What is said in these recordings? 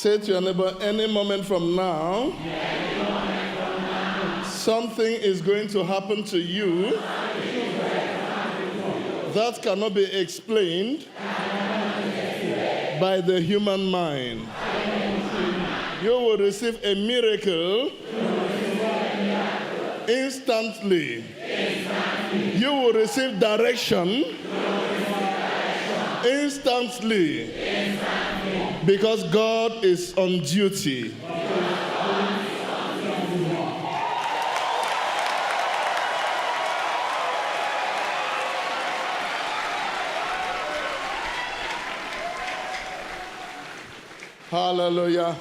Say to your neighbor, any moment from now, something is going to happen to you that cannot be explained by the human mind. You will receive a miracle instantly. You will receive direction instantly. Because God is on duty. Hallelujah.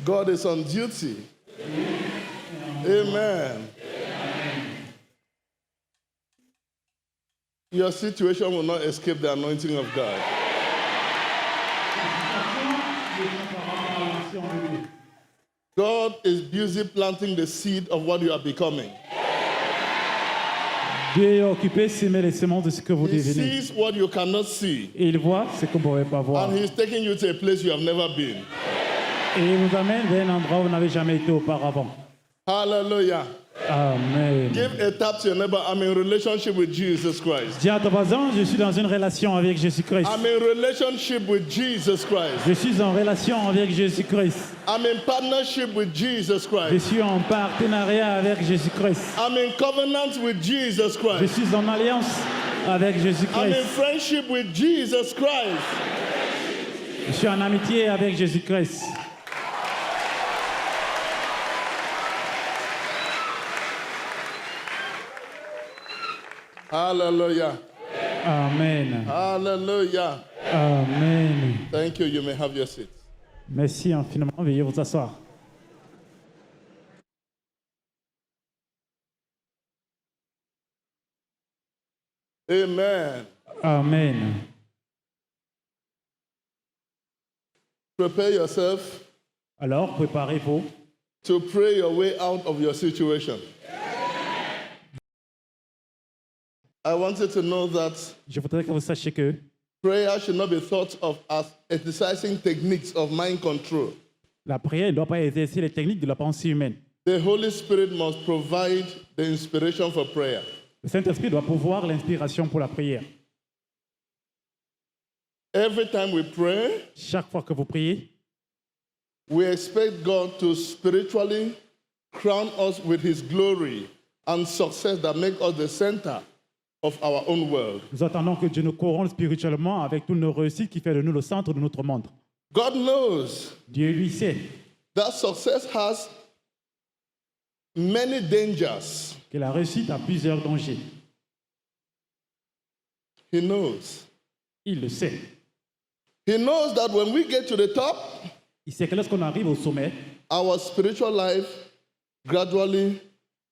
God is on duty. Amen. Your situation will not escape the anointing of God. God is busy planting the seed of what you are becoming. Dieu est occupé de semer les semences de ce que vous He devenez. sees what you cannot see. Et il voit ce que vous ne pouvez pas voir. And he's taking you to a place you have never been. Et il vous amène vers un endroit où vous n'avez jamais été auparavant. Hallelujah. Amen. Give a tap to your neighbor. I'm in relationship with Jesus Christ. Dis à ton voisin, je suis dans une relation avec Jésus-Christ. I'm in relationship with Jesus Christ. Je suis en relation avec Jésus-Christ. I'm in partnership with Jesus Je Christ. suis en partenariat avec Jésus-Christ. I'm in covenant with Jesus Je Christ. suis en alliance avec I'm in Jésus-Christ. friendship with Jesus Christ. Je suis en amitié avec Jésus-Christ. Hallelujah. Amen. Hallelujah. Amen. Thank you. You may have your seat. Merci infiniment. Veuillez vous asseoir. Amen. Amen. Prepare yourself Alors, préparez-vous to pray your way out of your situation. I want you to know that Je voudrais que vous sachiez que prayer should not be thought of as exercising techniques of mind control. la prière ne doit pas exercer les techniques de la pensée humaine. The Holy Spirit must provide the inspiration for prayer. Le Saint-Esprit doit pouvoir l'inspiration pour la prière. Every time we pray, Chaque fois que vous priez, we expect God to spiritually crown us with His glory and success that make us the center of our own world. nous attendons que Dieu nous couronne spirituellement avec toutes nos réussites qui fait de nous le centre de notre monde. God knows Dieu lui sait that success has many dangers. que la réussite a plusieurs dangers. He knows. Il le sait. He knows that when we get to the top, Il sait que lorsqu'on arrive au sommet, our spiritual life gradually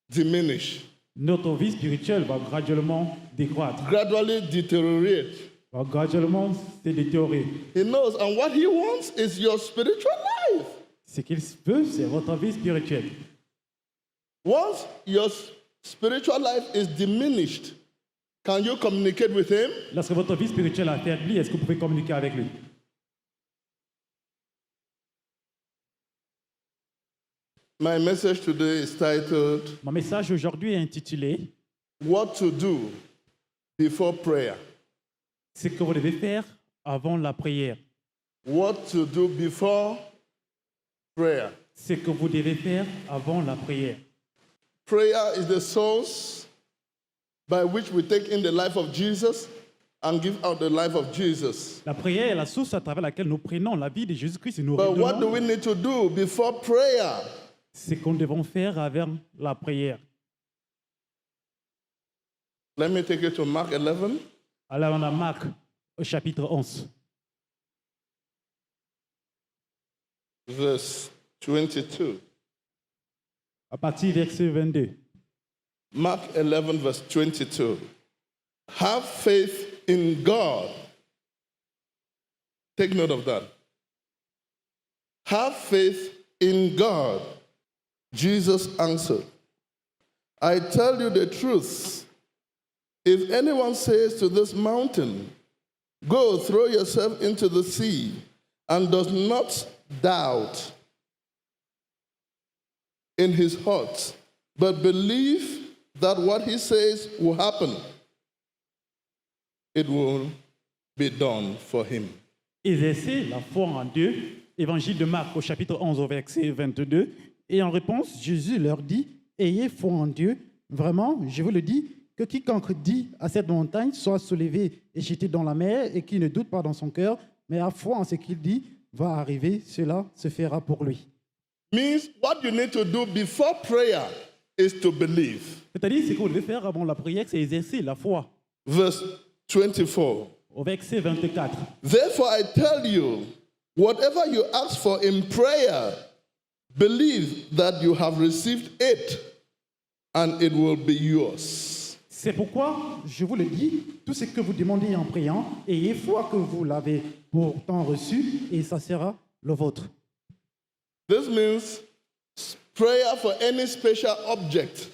diminish, notre vie spirituelle va graduellement décroître, gradually deteriorate. va graduellement se détériorer. He knows, and what He wants is your spiritual life. Ce qu'il veut, c'est votre vie spirituelle. Once your spiritual life is diminished, can you communicate with Him? Lorsque votre vie spirituelle est affaiblie, est-ce que vous pouvez communiquer avec lui? My message today is titled, Mon message aujourd'hui est intitulé What to Do Before Prayer. Ce que vous devez faire avant la prière. What to do before prayer. Ce que vous devez faire avant la prière. Prayer is the source by which we take in the life of Jesus and give out the life of Jesus. La prière est la source à travers laquelle nous prenons la vie de Jésus-Christ et nous But what do redonnons we need to do before prayer? ce qu'on devons faire avant la prière. Let me take you to Mark 11. Alors on a Marc au chapitre 11, Verse 22. à partir du verset 22. Mark 11, verse 22. Have faith in God. Take note of that. Have faith in God. Jesus answered, I tell you the truth. If anyone says to this mountain, go throw yourself into the sea, and does not doubt in his heart, but believe that what he says will happen, it will be done for him. Exercer la foi en Dieu. Évangile de Marc au chapitre 11 au verset 22. Et en réponse, Jésus leur dit, ayez foi en Dieu. Vraiment, je vous le dis, que quiconque dit à cette montagne, soit soulevée et jetée dans la mer, et qui ne doute pas dans son cœur, mais a foi en ce qu'il dit, va arriver, cela se fera pour lui. Means what you need to do before prayer is to believe. C'est-à-dire, ce que vous devez faire avant la prière, c'est exercer la foi. Verse 24. Au verset 24. Therefore I tell you, whatever you ask for in prayer, believe that you have received it, and it will be yours. C'est pourquoi, je vous le dis, tout ce que vous demandez en priant, ayez foi que vous l'avez pourtant reçu, et ça sera le vôtre. This means prayer for any special object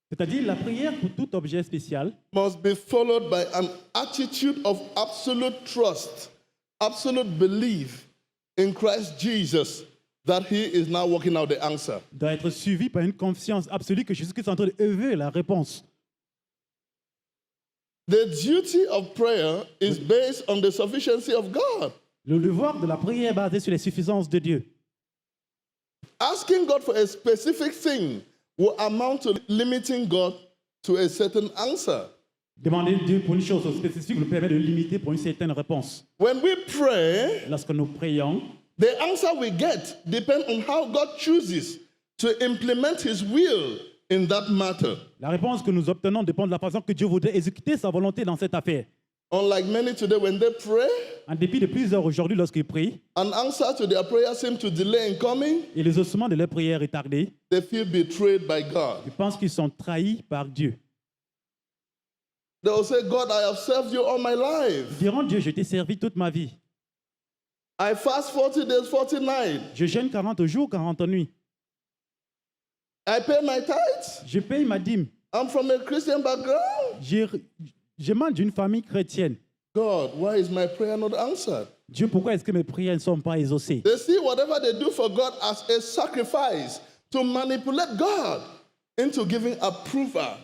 C'est-à-dire, la prière pour tout objet spécial must be followed by an attitude of absolute trust, absolute belief in Christ Jesus that he is now working out the answer. doit être suivi par une confiance absolue que Jésus-Christ est en train d'œuvrer la réponse. The duty of prayer is based on the sufficiency of God. Le devoir de la prière est basé sur les suffisances de Dieu. Asking God for a specific thing will amount to limiting God to a certain answer. Demander Dieu pour une chose spécifique nous permet de limiter pour une certaine réponse. When we pray, Lorsque nous prions, the answer we get depends on how God chooses to implement his will in that matter. la réponse que nous obtenons dépend de la façon que Dieu voudrait exécuter sa volonté dans cette affaire. Unlike many today, when they pray, En dépit de plusieurs aujourd'hui, lorsqu'ils prient, an answer to their prayer seems to delay in coming, et les ossements de leur prière est tardé, they feel betrayed by God. ils pensent qu'ils sont trahis par Dieu. They will say, God, I have served you all my life. Ils diront, Dieu, je t'ai servi toute ma vie. I fast 40 days, 40 nights. Je jeûne 40 jours, 40 nuits. I pay my tithes. Je paye ma dîme. I'm from a Christian background. Je mange d'une famille chrétienne. God, why is my prayer not answered? Dieu, pourquoi est-ce que mes prières ne sont pas exaucées? They see whatever they do for God as a sacrifice to manipulate God into giving approval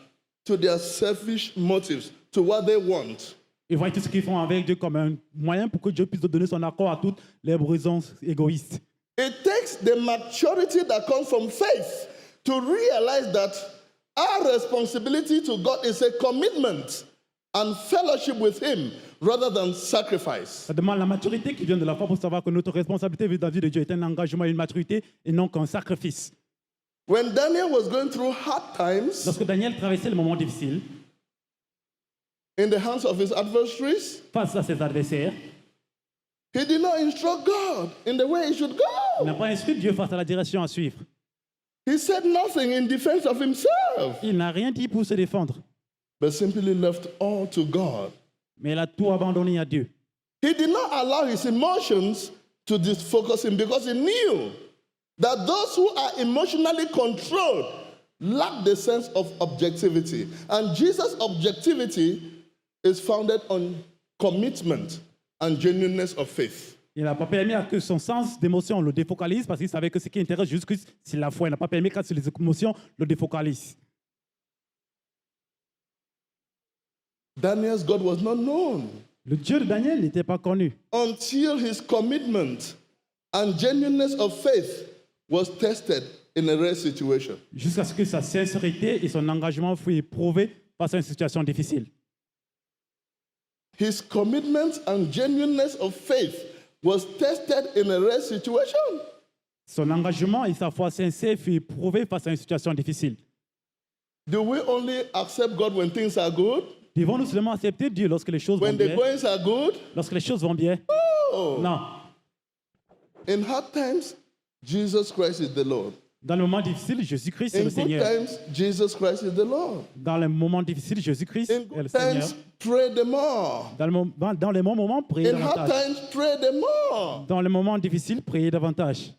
to their selfish motives, to what they want. Ils voient tout ce qu'ils font avec Dieu comme un moyen pour que Dieu puisse donner son accord à toutes les raisons égoïstes. It takes the maturity that comes from faith to realize that our responsibility to God is a commitment and fellowship with him rather than sacrifice. Ça demande la maturité qui vient de la foi pour savoir que notre responsabilité vis-à-vis de Dieu est un engagement et une maturité et non qu'un sacrifice. When Daniel was going through hard times Lorsque Daniel traversait le moment difficile in the hands of his adversaries, face à ses adversaires, he did not instruct God in the way he should il go. n'a pas instruit Dieu face à la direction à suivre. He said nothing in defense of himself, Il n'a rien dit pour se défendre, but simply left all to God. mais il a tout abandonné à Dieu. He did not allow his emotions to disfocus him because he knew that those who are emotionally controlled lack the sense of objectivity. And Jesus' objectivity is founded on commitment and genuineness of faith. Il n'a pas permis à que son sens d'émotion le défocalise parce qu'il savait que ce qui intéresse Jésus-Christ, c'est la foi. Il n'a pas permis qu'à les émotions le défocalisent. Daniel's God was not known Le Dieu de Daniel n'était pas connu until his commitment and genuineness of faith was tested in a rare situation. jusqu'à ce que sa sincérité et son engagement furent éprouvés face à une situation difficile. His commitment and genuineness of faith was tested in a rare situation. Son engagement et sa foi sincère furent éprouvés face à une situation difficile. Do we only accept God when things are good? Devons-nous seulement accepter Dieu lorsque les choses vont When the bien? goings are good? Lorsque les choses vont bien? Oh. Non. In hard times, Jesus Christ is the Lord. Dans le moment difficile, Jésus-Christ est In le good Seigneur. times, Jesus Christ is the Lord. Dans les moments difficiles, Jésus-Christ In est le good Seigneur. times, pray the more. Dans les bons moments, priez In hard davantage. times, pray the more. Dans les moments difficiles, priez davantage.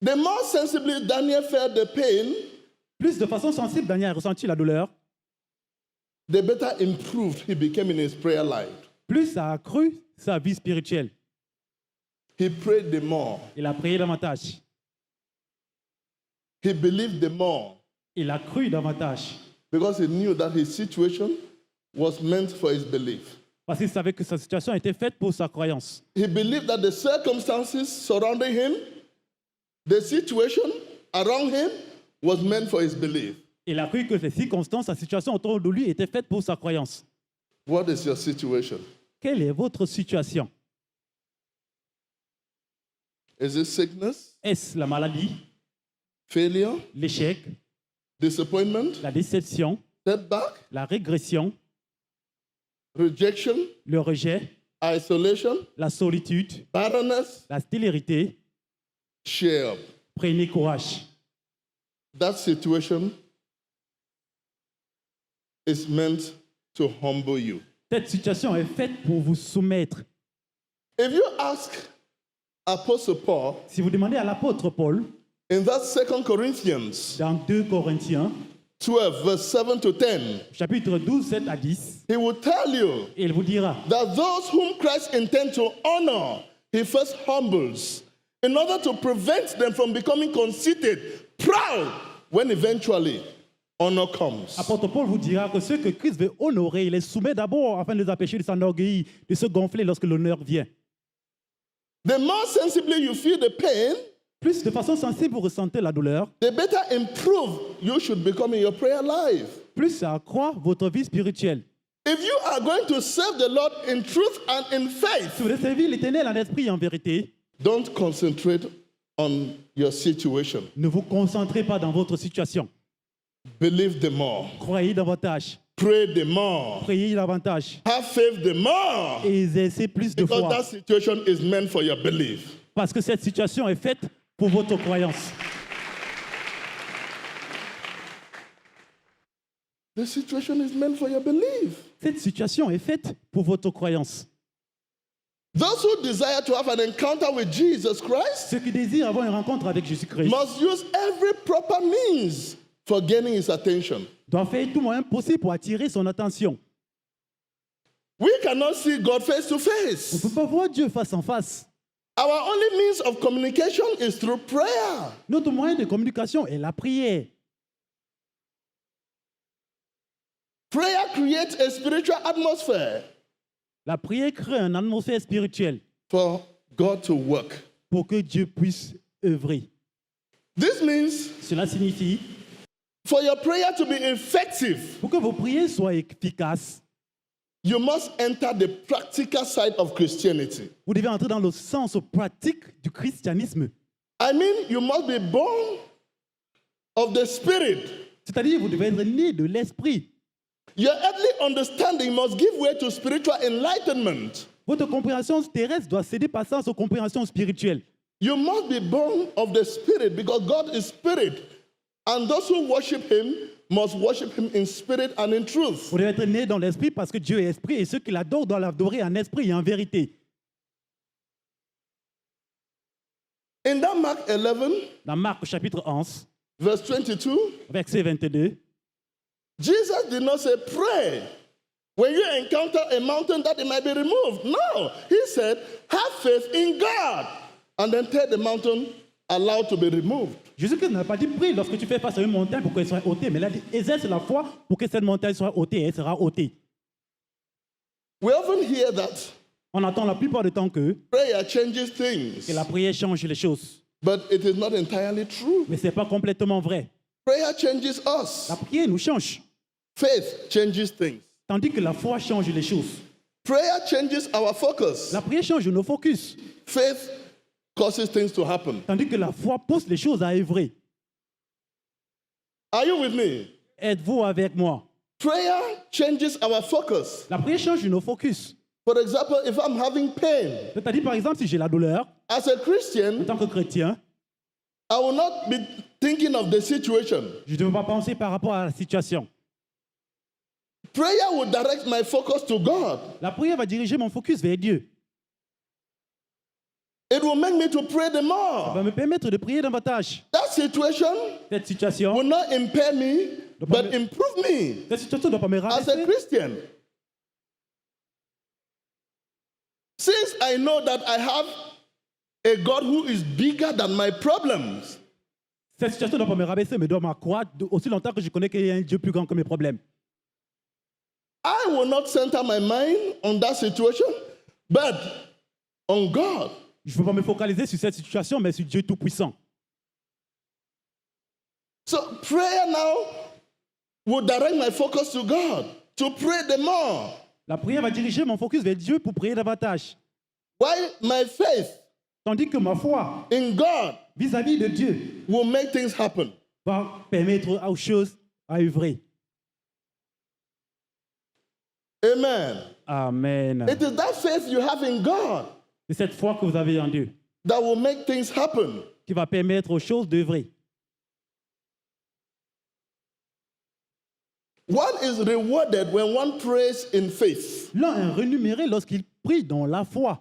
The more sensibly Daniel felt the pain, Plus de façon sensible, Daniel a ressenti la douleur. the better improved he became in his prayer life. plus ça a accru sa vie spirituelle. He prayed the more. Il a prié davantage. He believed the more Il a cru davantage. because he knew that his situation was meant for his belief. Parce qu'il savait que sa situation était faite pour sa croyance. He believed that the circumstances surrounding him, the situation around him, was meant for his belief. Il a cru que les circonstances, la situation autour de lui était faite pour sa croyance. What is your situation? Quelle est votre situation? Is it sickness, Est-ce la maladie, failure, l'échec, disappointment, la déception, setback, la régression, rejection, le rejet, isolation, la solitude, barrenness? la stérilité? Share up. Prenez courage. That situation is meant to humble you. Cette situation est faite pour vous soumettre. If you ask Apostle Paul Si vous demandez à l'apôtre Paul, in that 2 Corinthians dans 2 Corinthiens, 12, verse 7 to 10, chapitre 12, 7 à 10, he will tell you il vous dira that those whom Christ intends to honor, he first humbles in order to prevent them from becoming conceited, proud, when eventually honor comes. Apôtre Paul vous dira que ceux que Christ veut honorer, il les soumet d'abord afin de les empêcher de s'enorgueillir, de se gonfler lorsque l'honneur vient. The more sensibly you feel the pain, Plus de façon sensible vous ressentez la douleur, the better improve you should become in your prayer life. plus ça accroît votre vie spirituelle. If you are going to serve the Lord in truth and in faith, Si vous voulez servir l'Éternel en esprit et en vérité, don't concentrate on your situation. ne vous concentrez pas dans votre situation. Believe the more. Croyez davantage. Pray the more. Priez davantage. Have faith the more. Et exercez plus de Because foi. that situation is meant for your belief. Parce que cette situation est faite pour votre croyance. The situation is meant for your belief. Cette situation est faite pour votre croyance. Those who desire to have an encounter with Jesus Christ Ceux qui désirent avoir une rencontre avec Jésus-Christ must use every proper means for gaining his attention. doivent faire tout moyen possible pour attirer son attention. We cannot see God face to On ne face. peut pas voir Dieu face en face. Our only means of communication is through prayer. Notre moyen de communication est la prière. Prayer creates a spiritual atmosphere La prière crée une atmosphère spirituelle for God to work. pour que Dieu puisse œuvrer. This means Cela signifie, for your prayer to be effective, pour que vos prières soient efficaces, you must enter the practical side of Christianity. vous devez entrer dans le sens pratique du christianisme. I mean, you must be born of the Spirit. C'est-à-dire, vous devez être né de l'esprit. Your earthly understanding must give way to spiritual enlightenment. Votre compréhension terrestre doit céder passage aux compréhensions spirituelles. You must be born of the Spirit because God is Spirit. And those who worship Him must worship Him in spirit and in truth. Vous devez être né dans l'esprit parce que Dieu est esprit et ceux qui l'adorent doivent l'adorer en esprit et en vérité. In that Mark 11, Dans Marc chapitre 11, verse 22, verset 22, Jesus did not say, pray when you encounter a mountain that it might be removed. No, He said, have faith in God. And then tell the mountain, allowed to be removed. Jésus-Christ n'a pas dit prie lorsque tu fais face à une montagne pour qu'elle soit ôtée, mais il a dit exerce la foi pour que cette montagne soit ôtée et elle sera ôtée. We often hear that On entend la plupart du temps que prayer changes things, la prière change les choses, but it is not entirely true. mais ce n'est pas complètement vrai. Prayer changes us. La prière nous change, Faith changes things. tandis que la foi change les choses. Prayer changes our focus. La prière change nos focus, Faith causes things to happen. tandis que la foi pousse les choses à œuvrer. Are you with me? Êtes-vous avec moi? Prayer changes our focus. La prière change nos focus. For example, if I'm having pain, C'est-à-dire, par exemple, si j'ai la douleur, as a en Christian, tant que chrétien, I will not be thinking of the situation. je ne devais pas penser par rapport à la situation. Prayer will direct my focus to God. La prière va diriger mon focus vers Dieu. It will make me to pray the Ça more. va me permettre de prier davantage. That situation Cette situation will not impair me, but improve me ne doit pas me as a rabaisser Christian. Since I know that I have a God who is bigger than my problems, Cette situation ne doit pas me rabaisser, mais doit m'accroître aussi longtemps que je connais qu'il y a un Dieu plus grand que mes problèmes. I will not center my mind on that situation, but on God. Je ne veux pas me focaliser sur cette situation, mais sur Dieu Tout-Puissant. So prayer now will direct my focus to God, to pray the more. La prière va diriger mon focus vers Dieu pour prier davantage. While my faith Tandis que ma foi in God vis-à-vis de Dieu will make things happen. va permettre aux choses à œuvrer. Amen. Amen. It is that faith you have in God C'est cette foi que vous avez en Dieu that will make things happen. qui va permettre aux choses d'œuvrer. One is rewarded when one prays in faith. L'un est renuméré lorsqu'il prie dans la foi.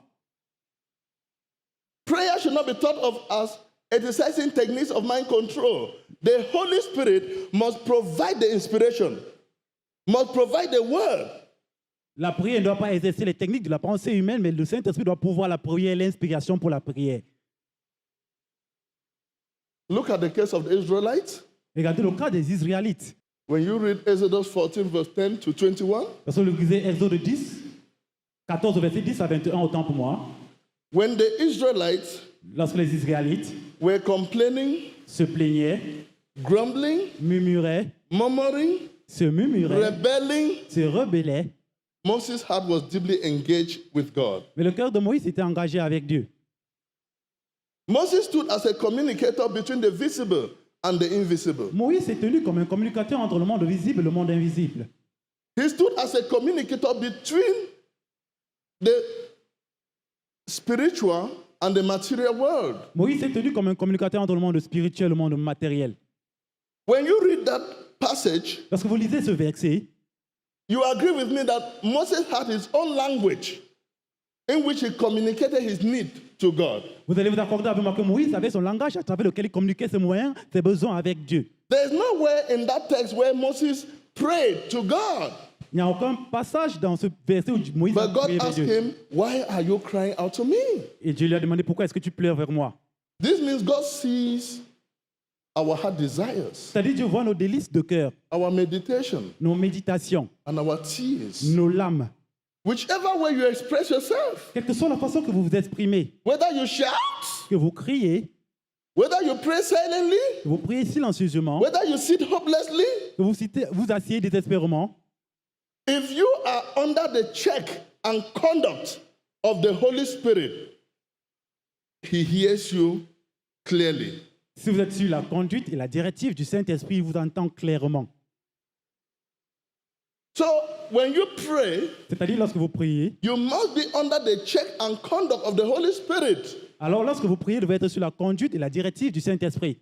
Prayer should not be thought of as exercising techniques of mind control. The Holy Spirit must provide the inspiration, must provide the word. La prière ne doit pas exercer les techniques de la pensée humaine, mais le Saint-Esprit doit pouvoir la prière, l'inspiration pour la prière. Look at the case of the Israelites. Regardez le cas des Israélites. When you read Exodus 14, verse 10 to 21, Parce que vous lisez Exode 10, 14, verset 10 à 21, autant pour moi. when the Israelites Lorsque les Israélites were complaining, se plaignaient, grumbling, murmuraient, murmuring, se murmuraient, rebelling, se rebellaient, Moses' heart was deeply engaged with God. mais le cœur de Moïse était engagé avec Dieu. Moses stood as a communicator between the visible and the invisible. Moïse s'est tenu comme un communicateur entre le monde visible et le monde invisible. He stood as a communicator between the spiritual and the material world. Moïse s'est tenu comme un communicateur entre le monde spirituel et le monde matériel. When you read that passage, Lorsque vous lisez ce verset, you agree with me that Moses had his own language in which he communicated his need to God. vous allez vous accorder avec moi que Moïse avait son langage à travers lequel il communiquait ses moyens, ses besoins avec Dieu. There is nowhere in that text where Moses prayed to God. Il n'y a aucun passage dans ce verset où Moïse a But God prié vers asked Dieu. him, "Why are you crying out to me?" Et Dieu lui a demandé pourquoi est-ce que tu pleures vers moi. This means God sees our heart desires, C'est-à-dire Dieu voit nos délices de cœur, our meditation, nos méditations, and our tears. nos larmes. Whichever way you express yourself, Quelle que soit la façon que vous vous exprimez, whether you shout, que vous criez, whether you pray silently, que vous priez silencieusement, whether you sit hopelessly, que vous asseyez désespérément, if you are under the check and conduct of the Holy Spirit, He hears you clearly. si vous êtes sur la conduite et la directive du Saint-Esprit, il vous entend clairement. So when you pray, C'est-à-dire lorsque vous priez, you must be under the check and conduct of the Holy Spirit. alors lorsque vous priez, vous devez être sur la conduite et la directive du Saint-Esprit.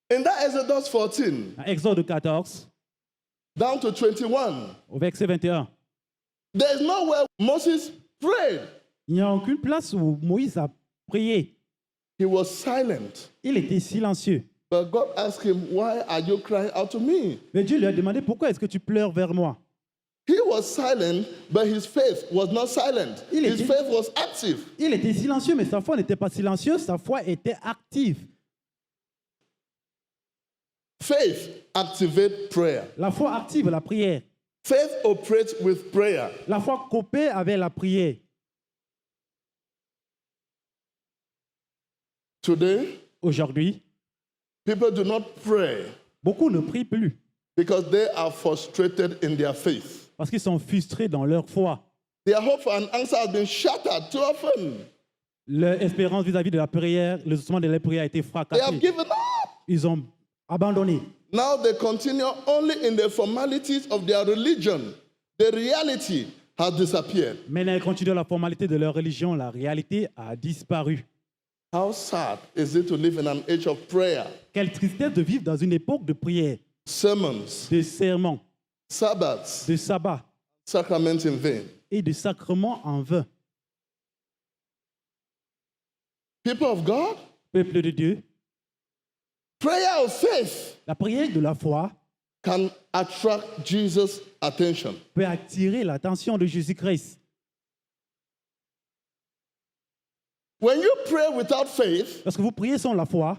In that Exodus 14, Dans Exode 14, down to 21, au verset 21, there is nowhere Moses prayed. il n'y a aucune place où Moïse a prié. He was silent. Il était silencieux. But God asked him, "Why are you crying out to me?" Mais Dieu lui a demandé, pourquoi est-ce que tu pleures vers moi? He was silent, but his faith was not silent. Il His était- faith was active. Il était silencieux, mais sa foi n'était pas silencieuse, sa foi était active. Faith activates prayer. La foi active la prière. Faith operates with prayer. La foi coopère avec la prière. Today, Aujourd'hui, people do not pray beaucoup ne prient plus because they are frustrated in their faith. parce qu'ils sont frustrés dans leur foi. Their hope for an answer has been shattered too often. Leur espérance vis-à-vis de la prière, le instrument de la prière a été They have fracassé. given up. Ils ont abandonné. Now they continue only in the formalities of their religion. The reality has disappeared. Maintenant, ils continuent la formalité de leur religion. La réalité a disparu. How sad is it to live in an age of prayer, Quelle tristesse de vivre dans une époque de prière, sermons, de serments, Sabbaths, de sabbats sacraments in vain. et de sacrements en vain. People of God, Peuple de Dieu, prayer of faith la prière de la foi can attract Jesus' attention. peut attirer l'attention de Jésus-Christ. When you pray without faith, Lorsque vous priez sans la foi,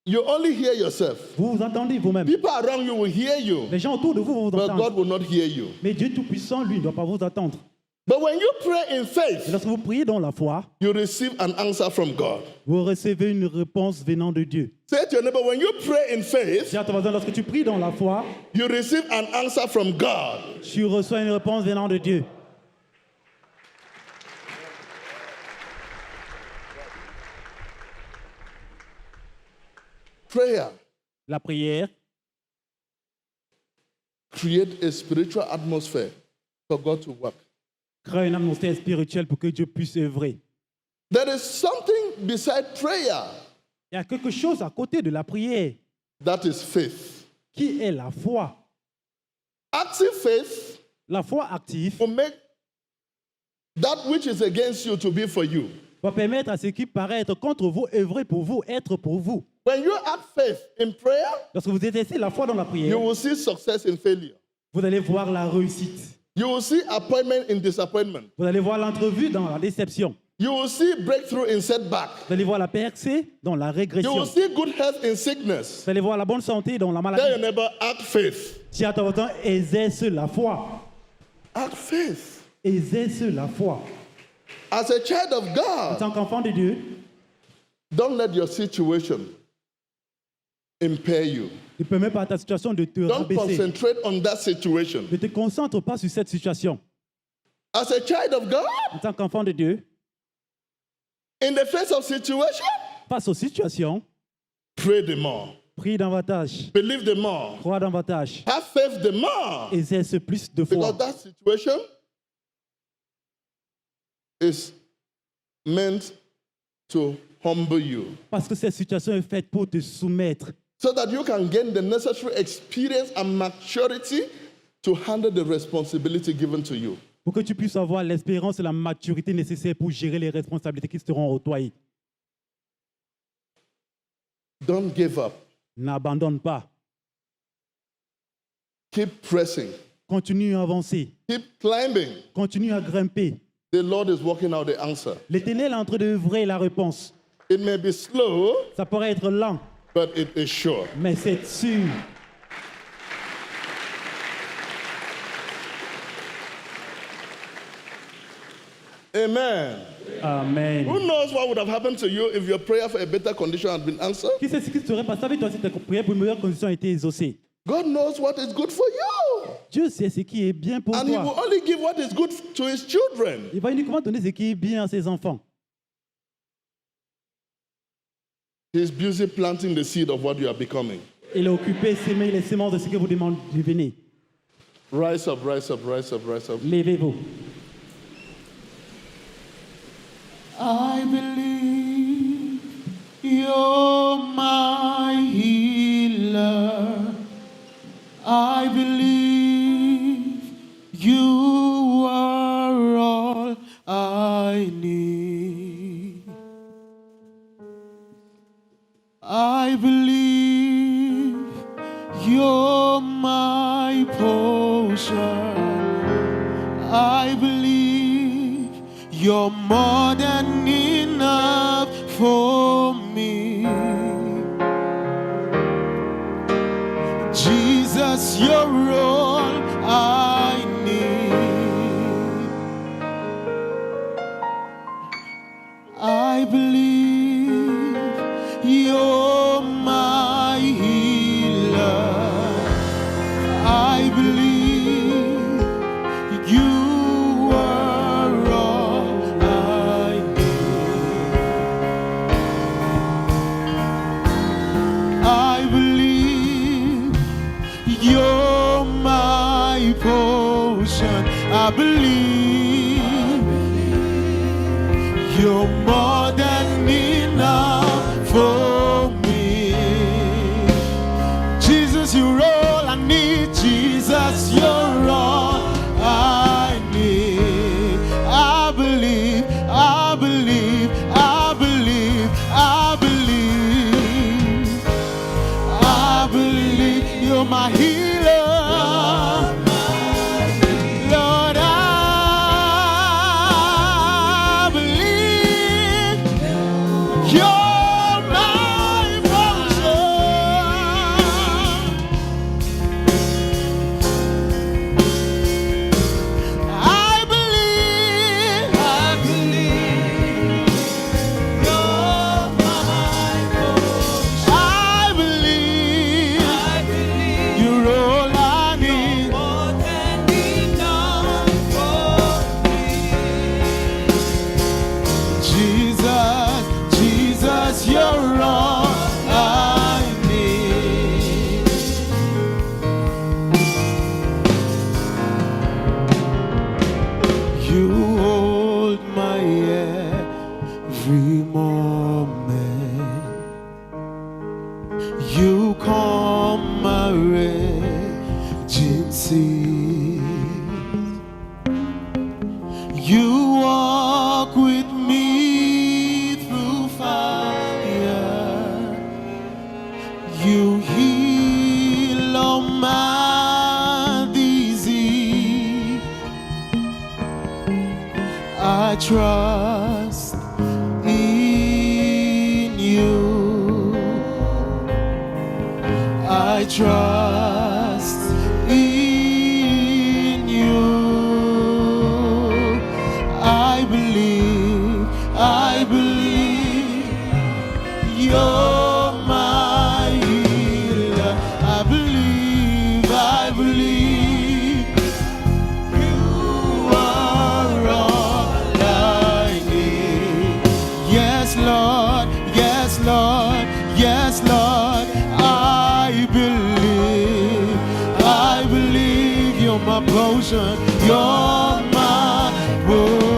you only hear yourself. vous vous entendez vous-même. People around you will hear you, Les gens autour de vous vont vous but God entendre. will not hear you. Mais Dieu Tout-Puissant, lui, ne doit pas vous attendre. But when you pray in Et faith, lorsque vous priez dans la foi, you receive an answer from God. vous recevez une réponse venant de Dieu. Say to your neighbor, when you pray in faith, Dis à ton voisin, lorsque tu pries dans la foi, you receive an answer from God. tu reçois une réponse venant de Dieu. Prayer La prière create a spiritual atmosphere for God to work. crée une atmosphère spirituelle pour que Dieu puisse œuvrer. There is something beside prayer Il y a quelque chose à côté de la prière that is faith. qui est la foi. Active faith La foi active will make that which is against you to be for you. va permettre à ce qui paraît être contre vous, œuvrer pour vous, être pour vous. When you have faith in prayer, Lorsque vous exercez la foi dans la you prière, will see success in failure. vous allez voir la réussite. You will see appointment in disappointment. Vous allez voir l'entrevue dans la déception. You will see breakthrough in setback. Vous allez voir la percée dans la You régression. will see good health in sickness. Vous allez voir la bonne santé dans la Tell your maladie. neighbor, act faith. Si à ton temps, exerce la foi. Act faith. Exerce la foi. As a child of En God, tant qu'enfant de Dieu, don't let your situation impair you. ne permets pas à ta situation de te Don't rabaisser. concentrate on that situation. Ne te concentre pas sur cette situation. As a child of God, En tant qu'enfant de Dieu, in the face of situation, face aux situations, pray the more. prie davantage, Believe the more. crois davantage, Have faith the more. exerce plus de foi. Because that situation is meant to humble you Parce que cette situation est faite pour te soumettre, so that you can gain the necessary experience and maturity to handle the responsibility given to you. pour que tu puisses avoir l'espérance et la maturité nécessaires pour gérer les responsabilités qui seront octroyées. Don't give up. N'abandonne pas. Keep pressing. Continue à avancer. Keep climbing. Continue à grimper. The Lord is working out the answer. L'Éternel est en train d'œuvrer la réponse. It may be slow, Ça pourrait être lent, but it is sure. mais c'est sûr. Amen. Amen. Who knows what would have happened to you if your prayer for a better condition had been answered? Qui sait ce qui serait passé avec toi si ta prière pour une meilleure condition a été exaucée? God knows what is good for you. Dieu sait ce qui est bien pour And He will toi. only give what is good to His children. Il va uniquement donner ce qui est bien à ses enfants. He's busy planting the seed of what you are becoming. Il est occupé à s'aimer les semences de ce que vous demandez de devenir. Rise up, rise up, rise up, rise up. Levez-vous. I believe you're my healer. I believe you are all I need. I believe you're my portion. I believe you're more than enough for me. Jesus, you're all I need. I believe you're my healer. I believe you are all I need. I believe you're my portion. I believe you're more than You walk with me through fire. You heal all my disease. I trust in you. I trust in you. I believe you're my healer. I believe you are all I need. Yes, Lord, yes, Lord, yes, Lord. I believe you're my potion, you're my potion.